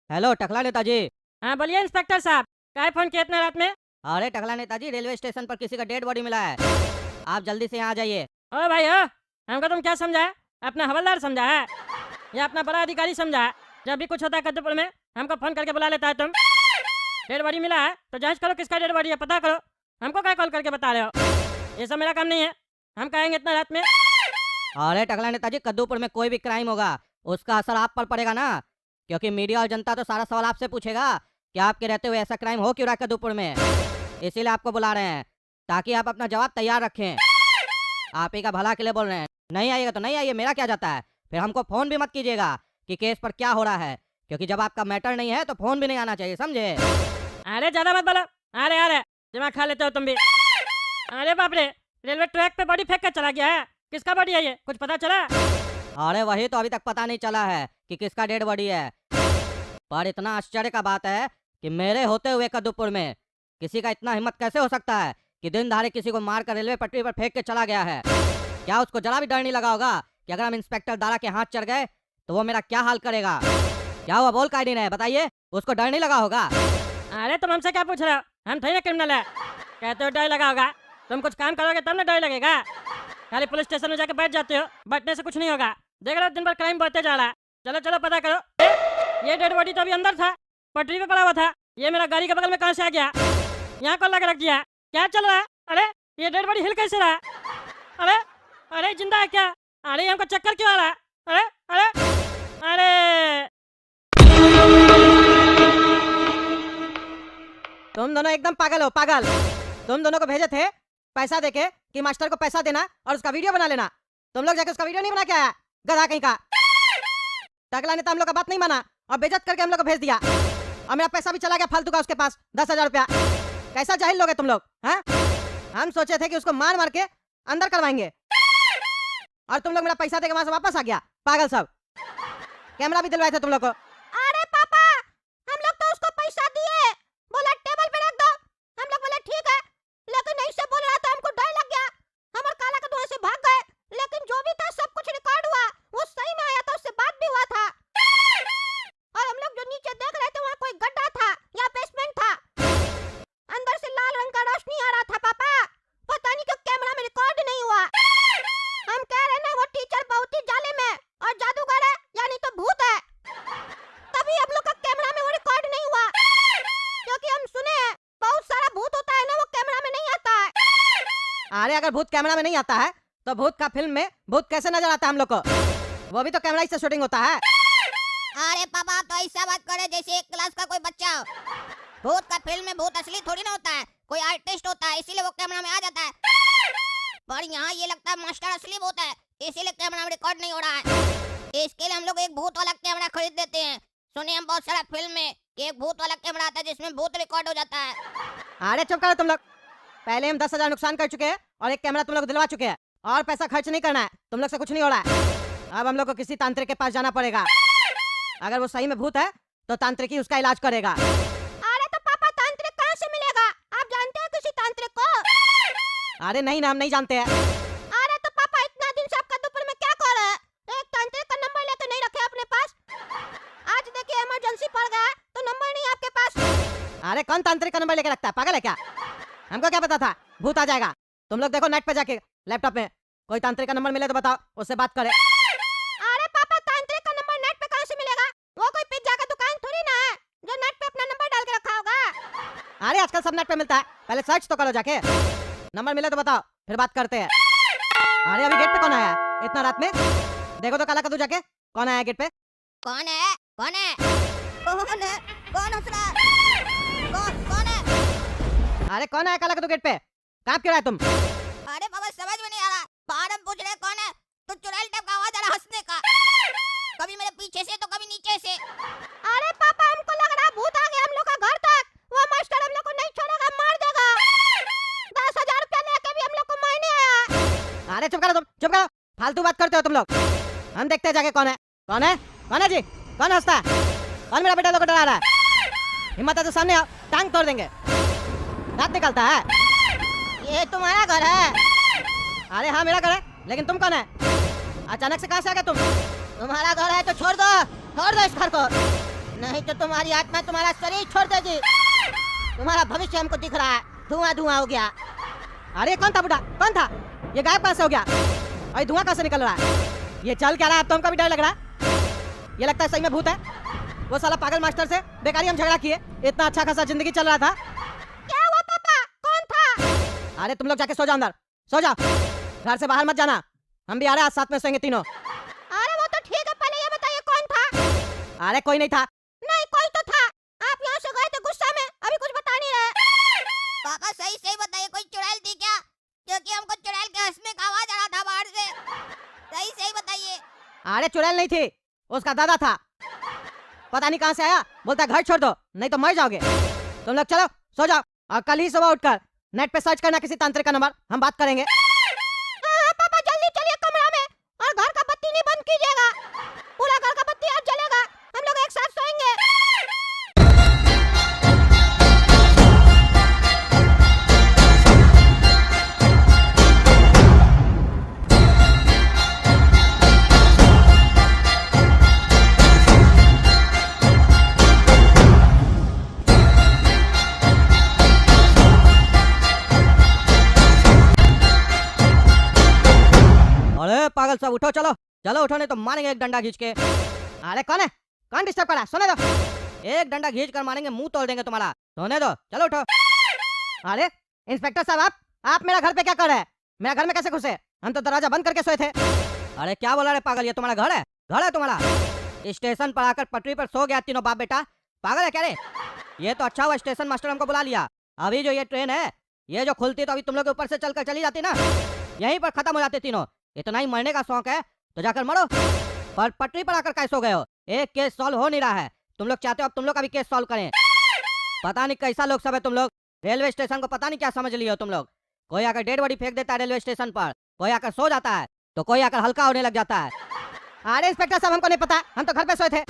Hello टकला नेताजी। हाँ बोलिए इंस्पेक्टर साहब, काय फोन किया इतना रात में? अरे टकला नेताजी, रेलवे स्टेशन पर किसी का डेड बॉडी मिला है, आप जल्दी से यहाँ आ जाइए। ओ भाई ओ, हमको तुम क्या समझा है? अपना हवलदार समझा है या अपना बड़ा अधिकारी समझा है? जब भी कुछ होता है कद्दूपुर में हमको फोन करके बुला लेता है तुम। डेड बॉडी मिला है तो जांच करो किसका डेड बॉडी है, पता करो। हमको क्या कॉल करके बता रहे हो? ये सब मेरा काम नहीं है, हम कहेंगे इतना रात में। अरे टकला नेताजी, कद्दूपुर में कोई भी क्राइम होगा उसका असर आप पर पड़ेगा ना, क्योंकि मीडिया और जनता तो सारा सवाल आपसे पूछेगा कि आपके रहते हुए ऐसा क्राइम हो क्यों रहा है कद्दूपुर में। इसीलिए आपको बुला रहे हैं ताकि आप अपना जवाब तैयार रखें। आप ही का भला के लिए बोल रहे हैं, नहीं आइएगा तो नहीं आइए, मेरा क्या जाता है। फिर हमको फोन भी मत कीजिएगा कि केस पर क्या हो रहा है, क्योंकि जब आपका मैटर नहीं है तो फोन भी नहीं आना चाहिए, समझे। अरे ज्यादा मत बोलो, अरे दिमाग खा लेते हो तुम भी। अरे बाप रे, रेलवे ट्रैक पे बॉडी फेंक कर चला गया है। किसका बॉडी है ये, कुछ पता चला? अरे वही तो अभी तक पता नहीं चला है कि किसका डेड बॉडी है, पर इतना आश्चर्य का बात है कि मेरे होते हुए कद्दूपुर में किसी का इतना हिम्मत कैसे हो सकता है कि दिन दहाड़े किसी को मारकर रेलवे पटरी पर फेंक के चला गया है। क्या उसको जरा भी डर नहीं लगा होगा कि अगर हम इंस्पेक्टर दारा के हाथ चढ़ गए तो वो मेरा क्या हाल करेगा? क्या हुआ, बोल काहे नहीं रहे, बताइए। उसको डर नहीं लगा होगा? अरे तुम हमसे क्या पूछ रहे हो? हम थोड़ी ना क्रिमिनल है, कहते हो डर लगा होगा। तुम कुछ काम करोगे तब ना डर लगेगा। खाली पुलिस स्टेशन में जाके बैठ जाते हो, बैठने से कुछ नहीं होगा। देख रहे हो दिन भर क्राइम बढ़ते जा रहा है। चलो चलो पता करो। ये डेड बॉडी तो अभी अंदर था, पटरी पे पड़ा हुआ था। ये मेरा गाड़ी के बगल में कहाँ से आ गया? यहाँ कौन लगा रख दिया? क्या चल रहा है? अरे ये डेड बॉडी हिल कैसे रहा है? अरे अरे जिंदा है क्या? अरे हमको चक्कर क्यों आ रहा है? अरे अरे अरे तुम दोनों एकदम पागल हो, पागल। तुम दोनों को भेजे थे पैसा देके कि मास्टर को पैसा देना और उसका वीडियो बना लेना। तुम लोग जाके उसका वीडियो नहीं बना के आया, गधा कहीं का। टकला ने तो हम लोग का बात नहीं माना और बेइज्जत करके हम लोग को भेज दिया, और मेरा पैसा भी चला गया फालतू का उसके पास 10,000 रुपया। कैसा जाहिल लोग है तुम लोग, हैं? हम सोचे थे कि उसको मार मार के अंदर करवाएंगे, और तुम लोग मेरा पैसा देके वहां से वापस आ गया, पागल सब। कैमरा भी दिलवाए थे तुम लोग को। अरे पापा, हम लोग तो उसको पैसा दिए, बोला टेबल पे रख दो। हम लोग बोले ठीक है, लेकिन ऐसे बोल रहा था, हमको डर लग गया। हम और काला का धुआं से भाग गए, लेकिन जो भी था सब कुछ रिकॉर्ड हुआ, वो सही में आया था, उससे बात भी हुआ था। और हम लोग जो नीचे देख रहे थे वहाँ कोई गड्ढा था या बेसमेंट था, अंदर से लाल रंग का रोशनी आ रहा था। पापा पता नहीं क्यों कैमरा में रिकॉर्ड नहीं हुआ। हम कह रहे ना वो टीचर बहुत ही जालिम है और जादूगर है, यानी तो भूत है, तभी हम लोग का कैमरा में वो रिकॉर्ड नहीं हुआ। क्योंकि हम सुने हैं बहुत सारा भूत होता है ना, वो कैमरा में नहीं आता है। अरे अगर भूत कैमरा में नहीं आता है तो भूत का फिल्म में भूत कैसे नजर आता है हम लोग को? वो भी तो कैमरा ही से शूटिंग होता है। अरे पापा आप तो ऐसा बात करे जैसे एक क्लास का कोई बच्चा हो। भूत का फिल्म में भूत असली थोड़ी ना होता है, कोई आर्टिस्ट होता है, इसीलिए वो कैमरा में आ जाता है। पर यहाँ ये लगता है मास्टर असली भूत है, इसीलिए कैमरा में रिकॉर्ड नहीं हो रहा है। इसके लिए हम लोग एक भूत वाला कैमरा खरीद देते हैं। सुनिए हम बहुत सारा फिल्म में कि एक भूत वाला कैमरा आता है जिसमें भूत रिकॉर्ड हो जाता है। अरे चुप करो तुम लोग। पहले हम 10,000 नुकसान कर चुके हैं और एक कैमरा तुम लोग दिलवा चुके हैं, और पैसा खर्च नहीं करना है, तुम लोग से कुछ नहीं हो रहा है। अब हम लोग को किसी तांत्रिक के पास जाना पड़ेगा। अगर वो सही में भूत है तो तांत्रिक ही उसका इलाज करेगा। अरे तो पापा तांत्रिक कहाँ से मिलेगा? आप जानते हैं किसी तांत्रिक को? अरे नहीं ना, हम नहीं जानते हैं। अरे तो पापा इतना दिन से आप कद्दूपुर में क्या कर रहे हैं? एक तांत्रिक का नंबर लेके नहीं रखे अपने पास? आज देखिए इमरजेंसी पड़ गया है तो नंबर नहीं आपके पास। अरे कौन तांत्रिक का नंबर लेकर रखता है, पागल है क्या? हमको क्या पता था भूत आ जाएगा? तुम लोग देखो नेट पे जाके, लैपटॉप में कोई तांत्रिक का नंबर मिले तो बताओ, उससे बात करे। अरे पापा तांत्रिक का नंबर नेट पे कहाँ से मिलेगा? वो कोई पिज्जा का दुकान थोड़ी ना है जो नेट पे अपना नंबर डाल के रखा होगा। अरे आजकल सब नेट पे मिलता है, पहले सर्च तो करो जाके। नंबर मिले तो बताओ, फिर बात करते हैं। अरे अभी गेट पे कौन आया है इतना रात में? देखो तो काला कद्दू जाके, कौन आया गेट पे? कौन है? कौन है? कौन है? कौन हंस रहा है? कौन है? अरे कौन आया काला कद्दू गेट पे? कांप क्यों रहा है तुम? अरे बाबा समझ में नहीं आ रहा, बाहर हम पूछ रहे कौन है तो चुड़ैल टाइप का आवाज आ रहा हंसने का, कभी मेरे पीछे से तो कभी नीचे से। अरे पापा हमको लग रहा भूत आ गया हम लोग का घर तक। वो मास्टर हम लोग को नहीं छोड़ेगा, मार देगा। 10,000 रुपया लेके भी हम लोग को मारने आया। अरे चुप करो तुम, चुप करो, फालतू बात करते हो तुम लोग। हम देखते हैं जाके कौन है। कौन है? कौन है जी? कौन हंसता है? कौन मेरा बेटा लोग को डरा रहा है? हिम्मत है तो सामने आओ, टांग तोड़ देंगे। दांत निकलता है। ये तुम्हारा घर है? अरे हाँ मेरा घर है, लेकिन तुम कौन है? अचानक से कहाँ से आ गए तुम? तुम्हारा घर है तो छोड़ दो इस घर को। नहीं तो तुम्हारी आत्मा तुम्हारा शरीर छोड़ देगी। तुम्हारा भविष्य हमको दिख रहा है, धुआं धुआं हो गया। अरे कौन था बुढ़ा, कौन था? ये गायब कहाँ से हो गया? और धुआं कहाँ से निकल रहा है? ये चल क्या रहा है? अब तो हमको भी डर लग रहा है। ये लगता है सही में भूत है। वो साला पागल मास्टर से बेकारी हम झगड़ा किए, इतना अच्छा खासा जिंदगी चल रहा था। क्या हुआ पापा? कौन था? अरे तुम लोग जाके सो जाओ, अंदर सो जाओ, घर से बाहर मत जाना। हम भी आ रहे हैं, आज साथ में सोएंगे तीनों। अरे वो तो ठीक है, पहले ये बताइए कौन था? अरे कोई नहीं था। नहीं कोई तो था। आप यहाँ से गए थे गुस्सा में, अभी कुछ बता नहीं रहे। पापा सही सही बताइए, कोई चुड़ैल थी क्या? क्योंकि हमको चुड़ैल के हंसने का आवाज आ रहा था बाहर से। सही सही बताइए। अरे चुड़ैल नहीं थी, उसका दादा था। पता नहीं कहाँ से आया, बोलता घर छोड़ दो नहीं तो मर जाओगे। तुम लोग चलो सो जाओ, और कल ही सुबह उठकर नेट पे सर्च करना किसी तांत्रिक का नंबर, हम बात करेंगे। हाँ पापा जल्दी चलिए कमरा में, और घर का बत्ती नहीं बंद कीजिएगा। पूरा घर का बत्ती आज जलेगा, हम लोग एक साथ सोएंगे। अरे पागल सब उठो, चलो चलो उठो, नहीं तो मारेंगे एक डंडा खींच के। अरे कौन है, कौन डिस्टर्ब कर रहा है? सोने दो, एक डंडा खींच कर मारेंगे, मुंह तोड़ देंगे तुम्हारा। सोने दो, चलो उठो। अरे इंस्पेक्टर साहब, आप मेरा घर पे क्या कर रहे हैं? मेरा घर में कैसे घुसे? हम तो दरवाजा बंद करके सोए थे। अरे क्या बोला रे पागल, ये तुम्हारा घर है? घर है तुम्हारा? स्टेशन पर आकर पटरी पर सो गया तीनों बाप बेटा, पागल है क्या रे? ये तो अच्छा हुआ स्टेशन मास्टर हमको बुला लिया। अभी जो ये ट्रेन है, ये जो खुलती तो अभी तुम लोग के ऊपर से चलकर चली जाती ना, यहीं पर खत्म हो जाते तीनों। इतना ही मरने का शौक है तो जाकर मरो, पर पटरी पर आकर कैसे हो गए हो? एक केस सॉल्व हो नहीं रहा है, तुम लोग चाहते हो अब तुम लोग का भी केस सॉल्व करें। पता नहीं कैसा लोग सब है तुम लोग, रेलवे स्टेशन को पता नहीं क्या समझ लिए हो तुम लोग। कोई आकर डेड बॉडी फेंक देता है रेलवे स्टेशन पर, कोई आकर सो जाता है, तो कोई आकर हल्का होने लग जाता है। अरे इंस्पेक्टर साहब हमको नहीं पता, हम तो घर पे सोए थे,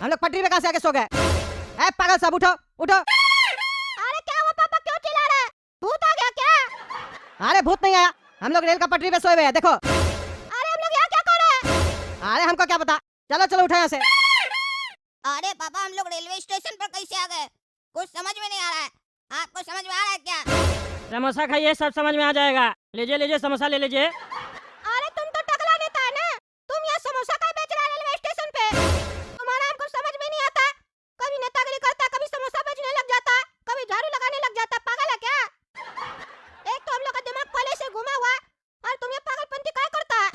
हम लोग पटरी पे कहाँ से आके सो गए? ए पागल सब उठो उठो। अरे क्या हुआ पापा, क्यों चिल्ला रहे हैं? भूत आ गया क्या? अरे भूत नहीं आया, हम लोग रेल का पटरी पे सोए हुए हैं, देखो। अरे हम लोग यहाँ क्या कर रहे हैं? अरे हमको क्या पता, चलो चलो उठो यहाँ से। अरे पापा हम लोग रेलवे स्टेशन पर कैसे आ गए? कुछ समझ में नहीं आ रहा है। आपको समझ में आ रहा है क्या? समोसा खाइए, सब समझ में आ जाएगा। लीजिए लीजिए समोसा ले लीजिए। अरे तुम तो टकला नेता है ना, तुम यहाँ समोसा का बेच रहा है रेलवे स्टेशन पे। तुम्हारा हमको समझ में नहीं आता, कभी नेतागिरी करता, कभी समोसा बेचने लग जाता, कभी झाड़ू लगाने लग जाता। पागल है क्या? एक तो हम लोग का दिमाग पहले से घुमा हुआ है, और तुम ये पागलपंती क्या करता है?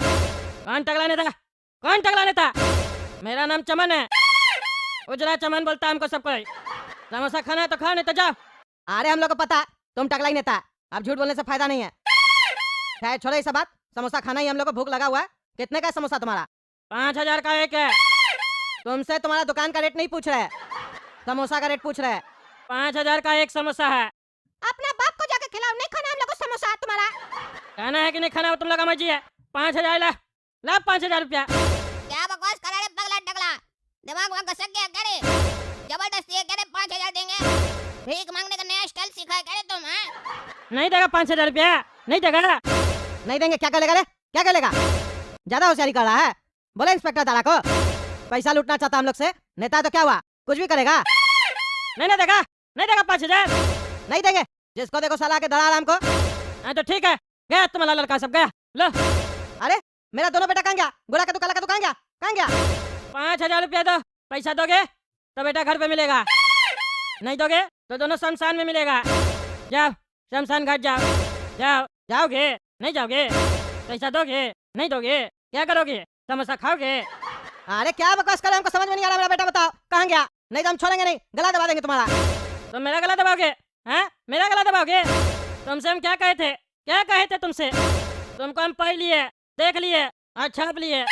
कौन टकला नेता? कौन टकला नेता? मेरा नाम चमन है, उजरा चमन बोलता है हमको सब कोई। समोसा खाना है तो खाओ, नहीं तो जाओ। अरे हम लोग को पता तुम टकला ही नेता है, अब झूठ बोलने से फायदा नहीं है। खैर छोड़ो ये सब बात, समोसा खाना ही हम लोग को भूख लगा हुआ है। कितने का है समोसा तुम्हारा? 5000 का एक है। तुमसे तुम्हारा दुकान का रेट नहीं पूछ रहे, समोसा का रेट पूछ रहे। 5000 का एक समोसा है। अपना बाप को जाके खिलाओ, नहीं खाना हम लोग को समोसा तुम्हारा। खाना है कि नहीं खाना, वो तुम लोग का मर्जी है। 5000 ला, ला 5000 रुपया। क्या बकवास कर रहे पगला टकला? दिमाग वहाँ घसक गया क्या रे? जबरदस्ती है क्या रे? 5000 देंगे? भीख मांगने का नया स्टाइल सीखा है क्या रे तुम? हैं? नहीं देगा 5000 रुपया, नहीं देगा। नहीं देंगे क्या करेगा रे, क्या करेगा? ज्यादा होशियारी कर रहा है। बोले इंस्पेक्टर दादा को पैसा लूटना चाहता हम लोग से, नेता है तो क्या हुआ, कुछ भी करेगा। नहीं ना देगा, नहीं देगा 5000। नहीं देंगे, जिसको देखो साला के धड़ा आराम को। हाँ तो ठीक है, गया तुम्हारा लड़का सब गया। लो अरे मेरा दोनों बेटा कहाँ गया? गोरा का तू, काला का तू कहाँ गया? कहाँ गया? 5000 रुपया दो, पैसा दोगे तो बेटा घर पे मिलेगा, नहीं दोगे तो दोनों शमशान में मिलेगा। जाओ शमशान घाट जाओ, जाओ। जाओगे नहीं जाओगे? पैसा दोगे नहीं दोगे? क्या करोगे? समोसा खाओगे? अरे क्या बकवास कर रहे हो, हमको समझ में नहीं आ रहा। मेरा बेटा बताओ कहाँ गया? नहीं तो हम छोड़ेंगे नहीं, गला दबा देंगे तुम्हारा। तो मेरा गला दबाओगे? हैं, मेरा गला दबाओगे? तुमसे हम क्या कहे थे, क्या कहे थे तुमसे? तुमको हम पढ़ लिए, देख लिए और छाप लिए।